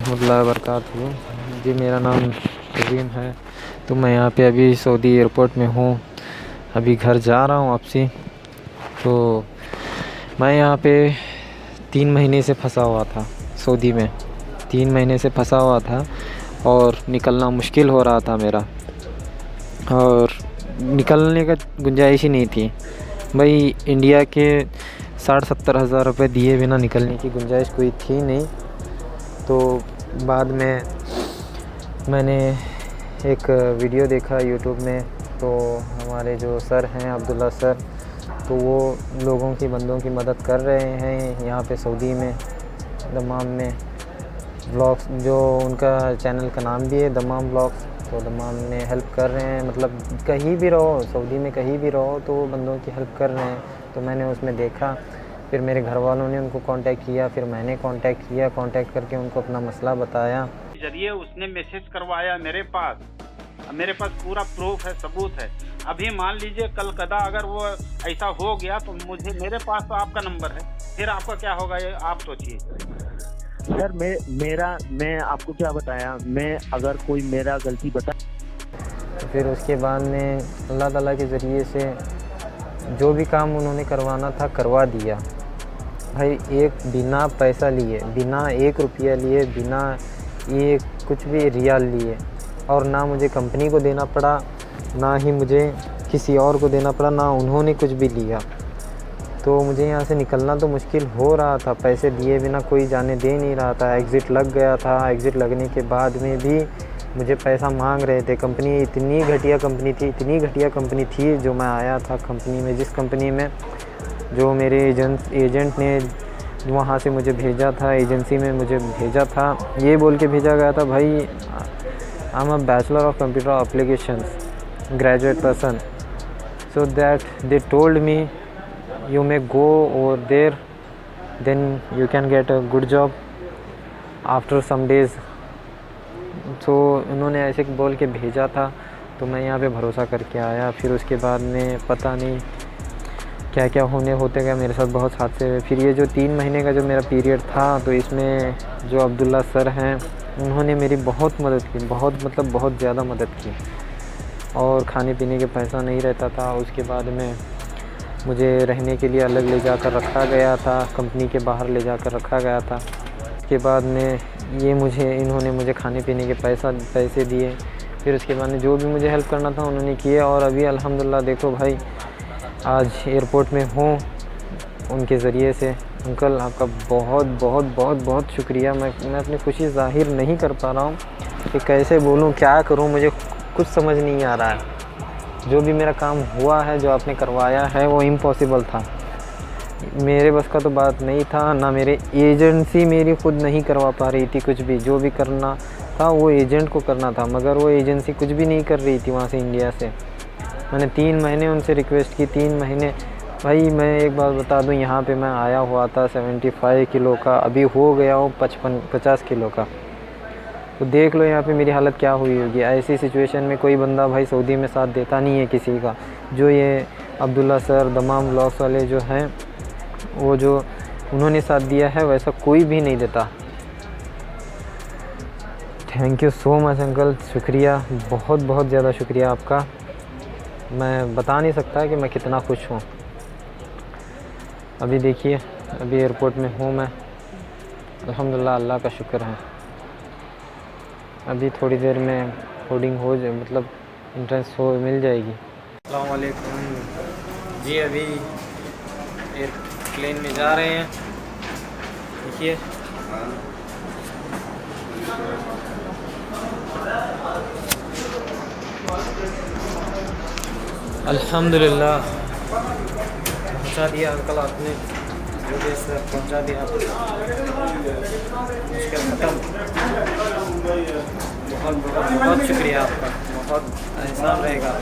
रहमतुल्लाहि व बरकातहू। जी मेरा नाम तज़ीम है। तो मैं यहाँ पे अभी सऊदी एयरपोर्ट में हूँ। अभी घर जा रहा हूँ वापसी। तो मैं यहाँ पे 3 महीने से फंसा हुआ था सऊदी में। 3 महीने से फंसा हुआ था और निकलना मुश्किल हो रहा था मेरा, और निकलने का गुंजाइश ही नहीं थी भाई। इंडिया के 60-70 हज़ार रुपये दिए बिना निकलने की गुंजाइश कोई थी नहीं। तो बाद में मैंने एक वीडियो देखा यूट्यूब में। तो हमारे जो सर हैं अब्दुल्ला सर, तो वो लोगों की बंदों की मदद कर रहे हैं यहाँ पे सऊदी में, दमाम में। व्लॉग्स, जो उनका चैनल का नाम भी है दमाम व्लॉग्स। तो दमाम में हेल्प कर रहे हैं, मतलब कहीं भी रहो सऊदी में, कहीं भी रहो तो बंदों की हेल्प कर रहे हैं। तो मैंने उसमें देखा, फिर मेरे घर वालों ने उनको कांटेक्ट किया, फिर मैंने कांटेक्ट किया, कांटेक्ट करके उनको अपना मसला बताया। जरिए उसने मैसेज करवाया मेरे पास पूरा प्रूफ है, सबूत है। अभी मान लीजिए कल कदा अगर वो ऐसा हो गया तो मेरे पास तो आपका नंबर है, फिर आपका क्या होगा ये आप सोचिए। सर मैं आपको क्या बताया, मैं अगर कोई मेरा गलती बता, तो फिर उसके बाद में अल्लाह ताला के ज़रिए से जो भी काम उन्होंने करवाना था करवा दिया भाई। एक बिना पैसा लिए, बिना 1 रुपया लिए, बिना ये कुछ भी रियाल लिए, और ना मुझे कंपनी को देना पड़ा, ना ही मुझे किसी और को देना पड़ा, ना उन्होंने कुछ भी लिया। तो मुझे यहाँ से निकलना तो मुश्किल हो रहा था, पैसे दिए बिना कोई जाने दे नहीं रहा था। एग्ज़िट लग गया था, एग्ज़िट लगने के बाद में भी मुझे पैसा मांग रहे थे। कंपनी इतनी घटिया कंपनी थी जो मैं आया था कंपनी में, जिस कंपनी में जो मेरे एजेंट ने वहाँ से मुझे भेजा था, एजेंसी में मुझे भेजा था, ये बोल के भेजा गया था भाई I am a bachelor of computer applications graduate person, so that they told me you may go over there, then you can get a good job after some days। तो उन्होंने ऐसे बोल के भेजा था। तो मैं यहाँ पे भरोसा करके आया। फिर उसके बाद में पता नहीं क्या क्या होते गया मेरे साथ, बहुत हादसे हुए। फिर ये जो 3 महीने का जो मेरा पीरियड था, तो इसमें जो अब्दुल्ला सर हैं उन्होंने मेरी बहुत मदद की, बहुत ज़्यादा मदद की। और खाने पीने के पैसा नहीं रहता था। उसके बाद में मुझे रहने के लिए अलग ले जाकर रखा गया था, कंपनी के बाहर ले जाकर रखा गया था। उसके बाद में इन्होंने मुझे खाने पीने के पैसे दिए। फिर उसके बाद में जो भी मुझे हेल्प करना था उन्होंने किया। और अभी अल्हम्दुलिल्लाह देखो भाई, आज एयरपोर्ट में हूँ उनके ज़रिए से। अंकल आपका बहुत बहुत बहुत बहुत शुक्रिया। मैं अपनी खुशी ज़ाहिर नहीं कर पा रहा हूँ कि कैसे बोलूँ, क्या करूँ, मुझे कुछ समझ नहीं आ रहा है। जो भी मेरा काम हुआ है, जो आपने करवाया है, वो इम्पॉसिबल था। मेरे बस का तो बात नहीं था, ना मेरे एजेंसी मेरी खुद नहीं करवा पा रही थी कुछ भी। जो भी करना था वो एजेंट को करना था, मगर वो एजेंसी कुछ भी नहीं कर रही थी वहाँ से, इंडिया से। मैंने 3 महीने उनसे रिक्वेस्ट की, 3 महीने। भाई मैं एक बात बता दूँ, यहाँ पे मैं आया हुआ था 75 किलो का, अभी हो गया हूँ 50 किलो का। तो देख लो यहाँ पे मेरी हालत क्या हुई होगी। ऐसी सिचुएशन में कोई बंदा भाई सऊदी में साथ देता नहीं है किसी का। जो ये अब्दुल्ला सर दमाम व्लॉग्स वाले जो हैं, वो जो उन्होंने साथ दिया है, वैसा कोई भी नहीं देता। Thank you so much uncle, शुक्रिया, बहुत बहुत ज़्यादा शुक्रिया आपका। मैं बता नहीं सकता कि मैं कितना खुश हूँ। अभी देखिए, अभी एयरपोर्ट में हूँ मैं, अल्हम्दुलिल्लाह, अल्लाह का शुक्र है। अभी थोड़ी देर में होर्डिंग हो जाए, मतलब एंट्रेंस मिल जाएगी। अस्सलाम वालेकुम जी, अभी एयरप्लेन में जा रहे हैं। देखिए अल्हम्दुलिल्लाह पहुंचा दिया अंकल आपने, मुझे सर पहुंचा दिया। मुश्किल ख़त्म। बहुत बहुत बहुत शुक्रिया आपका, बहुत एहसान रहेगा।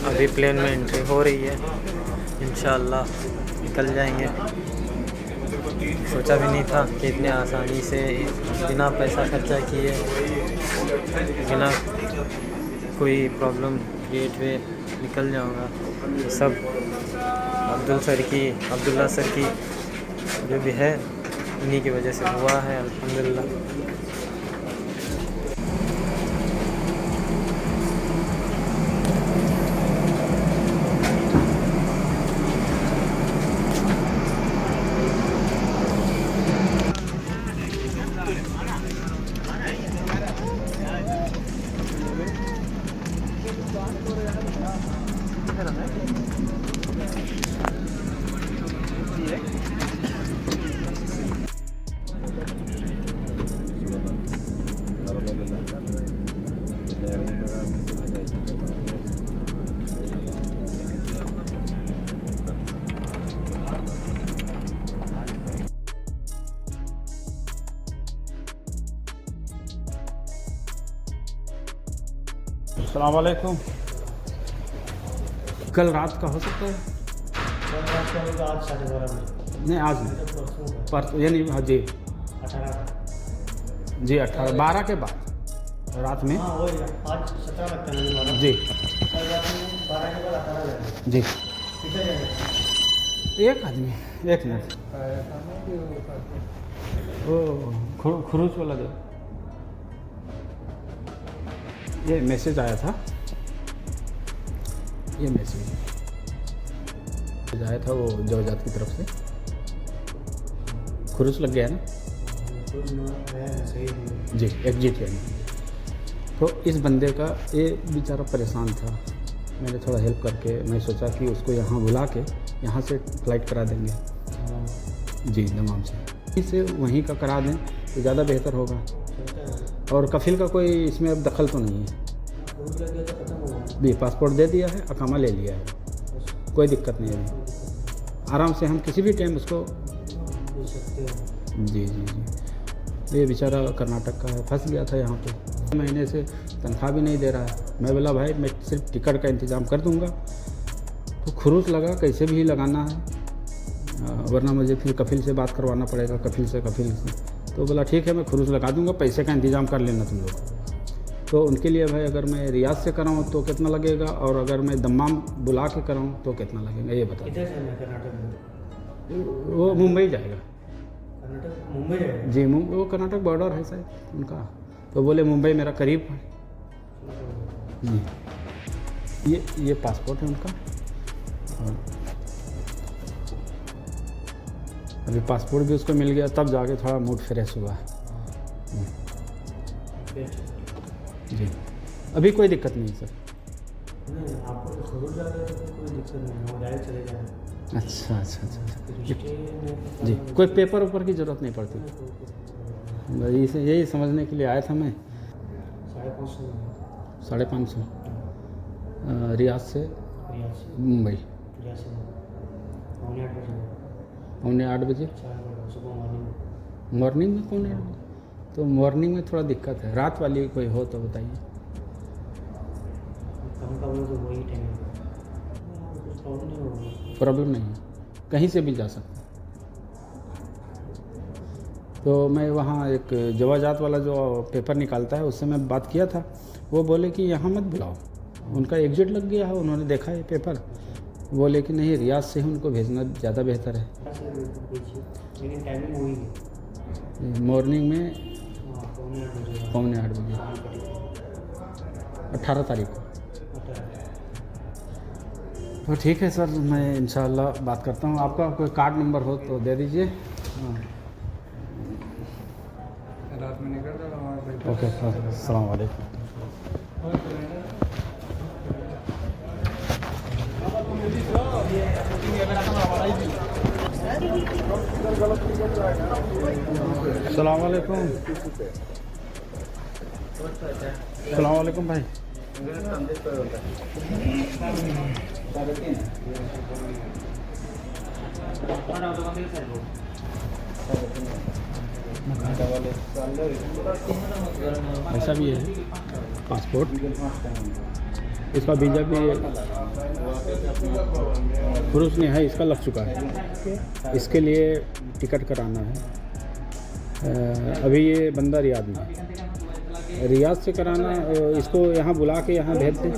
अभी प्लेन में एंट्री हो रही है, इंशाअल्लाह निकल जाएंगे। सोचा भी नहीं था कि इतने आसानी से, बिना पैसा खर्चा किए, बिना कोई प्रॉब्लम गेट पे निकल जाऊंगा। सब अब्दुल्ला सर की जो भी है उन्हीं की वजह से हुआ है, अल्हम्दुलिल्लाह। अस्सलाम वालेकुम। कल रात का हो सकता है? आज 12:30 बजे नहीं, आज नहीं, परसों यानी हाँ जी 18 जी 18 12 के बाद रात में। हाँ वही आज 17 लगता है मुझे जी कल रात में 12 के बाद 18 जाएगा। जी कितना जाएगा? एक आदमी, एक मिनट। ओ खरूच वाला जो ये मैसेज आया था, ये मैसेज आया था वो जवाजात की तरफ से। खुरुस लग गया है ना सही है। जी, एग्जिट यानी। तो इस बंदे का ये बेचारा परेशान था, मैंने थोड़ा हेल्प करके मैं सोचा कि उसको यहाँ बुला के यहाँ से फ़्लाइट करा देंगे जी दमाम से, इसे वहीं का करा दें तो ज़्यादा बेहतर होगा। और कफिल का कोई इसमें अब दखल तो नहीं है। भी पासपोर्ट दे दिया है, अकामा ले लिया है, कोई दिक्कत नहीं है अभी। आराम से हम किसी भी टाइम उसको जी जी जी। ये बेचारा कर्नाटक का है, फंस गया था यहाँ पे, महीने से तनख्वाह भी नहीं दे रहा है। मैं बोला भाई मैं सिर्फ टिकट का इंतज़ाम कर दूँगा, तो खुरूस लगा कैसे भी लगाना है, वरना मुझे फिर कफिल से बात करवाना पड़ेगा, कफिल से। तो बोला ठीक है मैं खुरूस लगा दूंगा, पैसे का इंतज़ाम कर लेना तुम लोग। तो उनके लिए भाई अगर मैं रियाद से कराऊँ तो कितना लगेगा, और अगर मैं दम्माम बुला के कराऊँ तो कितना लगेगा, ये बता। किधर जाना है कर्नाटक में? वो मुंबई जाएगा। कर्नाटक मुंबई जाएगा जी वो कर्नाटक बॉर्डर है शायद उनका, तो बोले मुंबई मेरा करीब है जी। ये पासपोर्ट है उनका, और अभी पासपोर्ट भी उसको मिल गया, तब जाके थोड़ा मूड फ्रेश हुआ जी। अभी कोई दिक्कत नहीं सर। नहीं आपको तो खरूज जा रहे तो कोई दिक्कत नहीं, वो डायरेक्ट चले जाएंगे। अच्छा जी, जी कोई पेपर ऊपर की ज़रूरत नहीं पड़ती। यही समझने के लिए आया था मैं। 550 550 रियाद से मुंबई रियाद से 8:45 बजे, पौने 8 बजे सुबह मॉर्निंग में, पौने 8 बजे। तो मॉर्निंग में थोड़ा दिक्कत है, रात वाली कोई हो तो बताइए। कम का बोलो तो वही टाइम है, कुछ प्रॉब्लम नहीं होगी। प्रॉब्लम नहीं है, कहीं से भी जा सकते। तो मैं वहाँ एक जवाजात वाला जो पेपर निकालता है उससे मैं बात किया था, वो बोले कि यहाँ मत बुलाओ, उनका एग्जिट लग गया है, उन्होंने देखा है पेपर, बोले कि नहीं रियाद से ही उनको भेजना ज़्यादा बेहतर है। लेकिन टाइमिंग वही है, मॉर्निंग में पौने 8 बजे 18 तारीख को। तो ठीक है सर, मैं इंशाल्लाह बात करता हूँ। आपका कोई कार्ड नंबर हो तो दे दीजिए। रात में निकल रहा ओके सर, अस्सलाम वालेकुम। अस्सलाम वालेकुम। अस्सलाम वालेकुम भाई। ऐसा भी है पासपोर्ट, इसका वीज़ा भी पुरुष ने है, इसका लग चुका है, इसके लिए टिकट कराना है। अभी ये बंदा रियाद में है, रियाद से कराना, इसको यहाँ बुला के यहाँ भेज दें।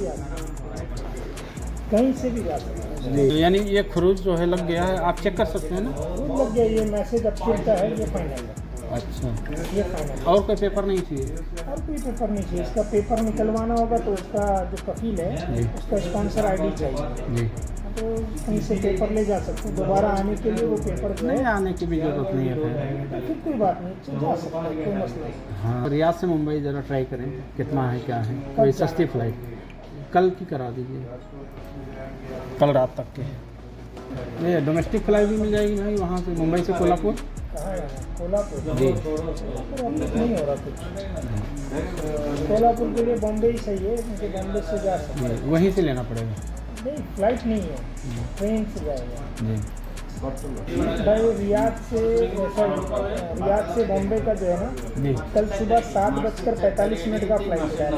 कहीं से भी जा सकते हैं। जी, यानी ये खरूज जो है लग गया है, आप चेक कर सकते हैं ना। वो लग गया, ये मैसेज अब खुलता है, ये फाइनल है, अच्छा, ये फाइनल। और कोई पेपर नहीं चाहिए? और कोई पेपर नहीं चाहिए, इसका पेपर निकलवाना होगा तो उसका जो कफील है जी। उसका स्पॉन्सर आईडी चाहिए, जी, तो कहीं से पेपर ले जा सकते हैं। दोबारा आने के लिए वो पेपर जो नहीं है, आने की भी जरूरत नहीं है फिर। फिर कोई बात नहीं, जा सकते हैं, कोई मसला नहीं। हाँ, रियाद से मुंबई ज़रा ट्राई करें कितना है क्या है, कोई सस्ती फ्लाइट कल की करा दीजिए, कल रात तक के। ये डोमेस्टिक फ्लाइट भी मिल जाएगी भाई वहाँ से, मुंबई से कोल्हापुर। कहाँ जाना है? कोल्हापुर। जी, पर अब तक नहीं हो रहा कुछ। कोल्हापुर के लिए बॉम्बे ही सही है, क्योंकि बॉम्बे से जा सकते हैं। जी, वहीं से लेना पड़ेगा। नहीं, फ्लाइट नहीं है, ट्रेन से जाएगा। जी, भाई रियाद से बॉम्बे का जो है ना, जी, कल सुबह 7:45 का फ्लाइट है,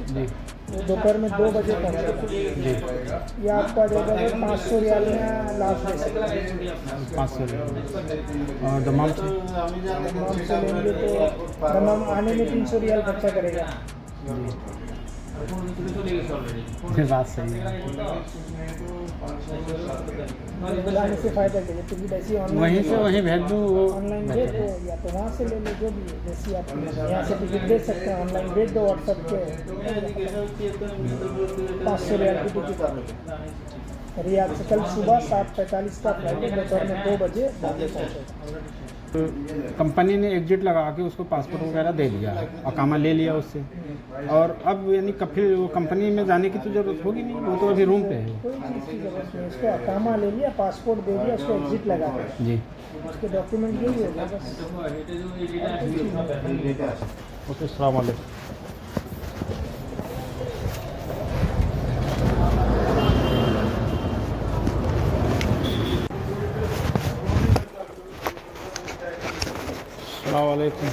जी, वो दोपहर में 2 बजे पहुँचेगा। जी, ये आपका जो है 500 रियाल में लास्ट दे सकते हैं। 500 और दमाम से दमाम से लेंगे तो दमाम आने में 300 रियाल खर्चा करेगा। जी, बात सही है। बुलाने से फ़ायदा क्या है, टिकट ऐसी वहीं से वहीं भेज दूँ वो ऑनलाइन भेज दो, या तो वहाँ से ले लो, जो भी है। जैसे आप यहाँ से टिकट दे सकते हैं, ऑनलाइन भेज दो व्हाट्सएप पे, 500 रियाल की टिकट। रियाद से कल सुबह 7:45 का फ्लाइट है, दोपहर में 2 बजे बॉम्बे पहुँचेगा। कंपनी ने एग्जिट लगा के उसको पासपोर्ट वगैरह दे दिया है, अकामा ले लिया उससे, और अब यानी फिर वो कंपनी में जाने की तो ज़रूरत होगी नहीं, वो तो अभी रूम पे है। कोई चीज़ की जरूरत नहीं, उसको अकामा ले लिया, पासपोर्ट दे दिया, उसको एग्जिट लगा दिया, जी, उसके डॉक्यूमेंट यही होगा बस। ओके, अस्सलाम वालेकुम। अस्सलाम वालेकुम।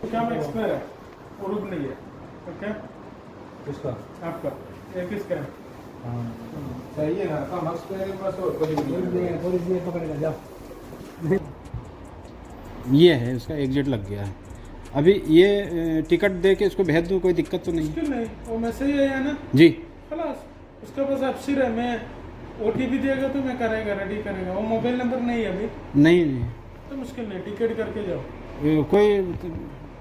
क्या में एक्सपायर है, उर्दू नहीं है, ओके? किसका? आपका ये किसका है? सही है ना, कम एक्सपायर बस और कुछ नहीं पकड़ेगा, जाओ। ये है उसका एग्जिट लग गया है। अभी ये टिकट दे के इसको भेज दूँ, कोई दिक्कत तो नहीं? मुश्किल नहीं, वो मैसेज है ना, जी, खलास उसका बस अफसर है। मैं OTP देगा तो मैं करेगा, रेडी करेगा। वो मोबाइल नंबर नहीं है अभी, नहीं नहीं, तो मुश्किल नहीं, टिकट करके जाओ। कोई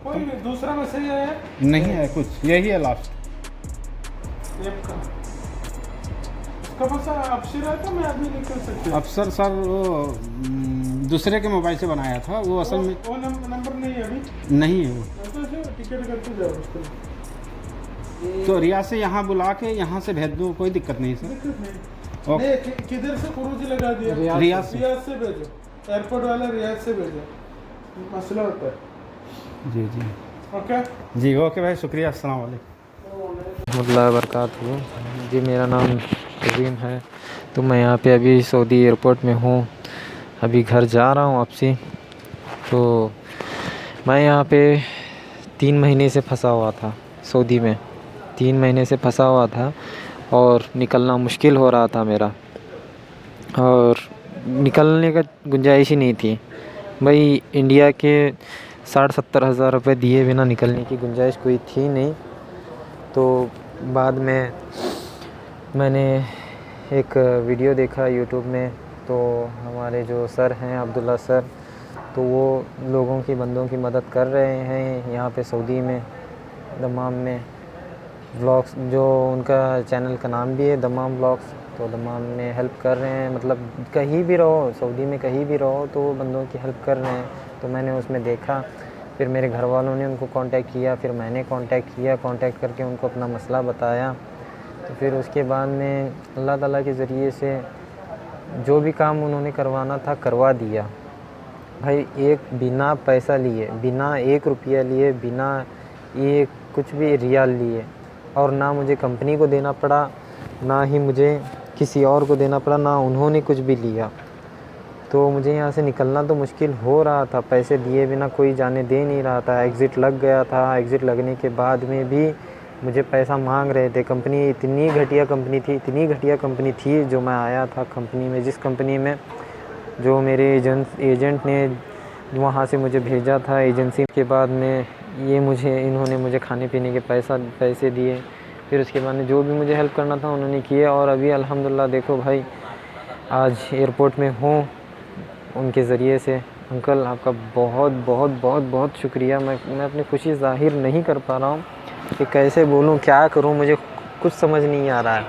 कोई नहीं, दूसरा मैसेज आया है नहीं है कुछ, यही है लास्ट। ऐप का, उसका बस अफसर है, तो मैं अभी निकल सकती हूँ। अफसर सर वो दूसरे के मोबाइल से बनाया था, वो असल में वो नंबर नहीं है अभी, नहीं है वो। तो टिकट करके जाओ उसको। तो रियाद से यहाँ बुला के यहाँ से भेज दूँ, कोई दिक्कत नहीं सर। दिक्कत नहीं। ओके। नहीं, किधर से कुरूजी लगा दिया? रियाद से। रियाद से भेजो, एयरपोर्ट वाला रियाद से भेजो, मसला होता है। जी जी ओके जी, ओके भाई, शुक्रिया, अस्सलाम वालेकुम। अल्लाह बरकातहू। जी, मेरा नाम अजीम है, तो मैं यहाँ पे अभी सऊदी एयरपोर्ट में हूँ, अभी घर जा रहा हूँ आपसे। तो मैं यहाँ पे 3 महीने से फंसा हुआ था सऊदी में, 3 महीने से फंसा हुआ था और निकलना मुश्किल हो रहा था मेरा, और निकलने का गुंजाइश ही नहीं थी भाई। इंडिया के 60-70 हज़ार रुपये दिए बिना निकलने की गुंजाइश कोई थी नहीं। तो बाद में मैंने एक वीडियो देखा यूट्यूब में, तो हमारे जो सर हैं अब्दुल्ला सर, तो वो लोगों की, बंदों की मदद कर रहे हैं यहाँ पे सऊदी में, दमाम में। व्लॉग्स, जो उनका चैनल का नाम भी है दमाम व्लॉग्स, तो दमाम में हेल्प कर रहे हैं, मतलब कहीं भी रहो, सऊदी में कहीं भी रहो तो वो बंदों की हेल्प कर रहे हैं। तो मैंने उसमें देखा, फिर मेरे घर वालों ने उनको कांटेक्ट किया, फिर मैंने कांटेक्ट किया, कांटेक्ट करके उनको अपना मसला बताया। तो फिर उसके बाद में अल्लाह ताला के ज़रिए से जो भी काम उन्होंने करवाना था करवा दिया भाई। एक बिना पैसा लिए, बिना 1 रुपया लिए, बिना ये कुछ भी रियाल लिए, और ना मुझे कंपनी को देना पड़ा, ना ही मुझे किसी और को देना पड़ा, ना उन्होंने कुछ भी लिया। तो मुझे यहाँ से निकलना तो मुश्किल हो रहा था, पैसे दिए बिना कोई जाने दे नहीं रहा था। एग्ज़िट लग गया था, एग्ज़िट लगने के बाद में भी मुझे पैसा मांग रहे थे। कंपनी इतनी घटिया कंपनी थी, इतनी घटिया कंपनी थी जो मैं आया था कंपनी में, जिस कंपनी में जो मेरे एजेंट ने वहाँ से मुझे भेजा था एजेंसी के बाद में, इन्होंने मुझे खाने पीने के पैसे दिए, फिर उसके बाद में जो भी मुझे हेल्प करना था उन्होंने किया। और अभी अल्हम्दुलिल्लाह देखो भाई आज एयरपोर्ट में हूँ उनके ज़रिए से। अंकल आपका बहुत बहुत बहुत बहुत शुक्रिया। मैं अपनी खुशी ज़ाहिर नहीं कर पा रहा हूँ कि कैसे बोलूँ, क्या करूँ, मुझे कुछ समझ नहीं आ रहा है।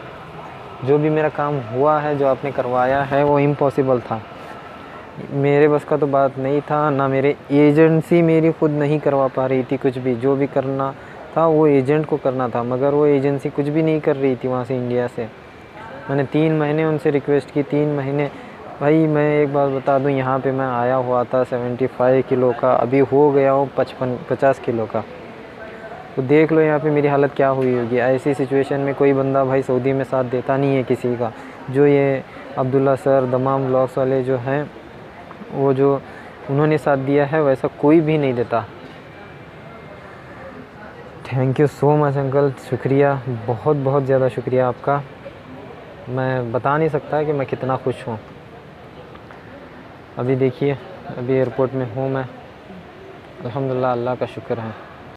जो भी मेरा काम हुआ है, जो आपने करवाया है, वो इम्पॉसिबल था, मेरे बस का तो बात नहीं था। ना मेरे एजेंसी मेरी खुद नहीं करवा पा रही थी कुछ भी। जो भी करना था वो एजेंट को करना था, मगर वो एजेंसी कुछ भी नहीं कर रही थी वहाँ से, इंडिया से। मैंने 3 महीने उनसे रिक्वेस्ट की, 3 महीने। भाई मैं एक बात बता दूं, यहाँ पे मैं आया हुआ था 75 किलो का, अभी हो गया हूँ 50 किलो का। तो देख लो यहाँ पे मेरी हालत क्या हुई होगी। ऐसी सिचुएशन में कोई बंदा भाई सऊदी में साथ देता नहीं है किसी का। जो ये अब्दुल्ला सर, दमाम व्लॉग्स वाले जो हैं, वो जो उन्होंने साथ दिया है, वैसा कोई भी नहीं देता। Thank you so much uncle, शुक्रिया, बहुत बहुत ज़्यादा शुक्रिया आपका। मैं बता नहीं सकता कि मैं कितना खुश हूँ। अभी देखिए, अभी एयरपोर्ट में हूँ मैं, अल्हम्दुलिल्लाह, अल्लाह का शुक्र है।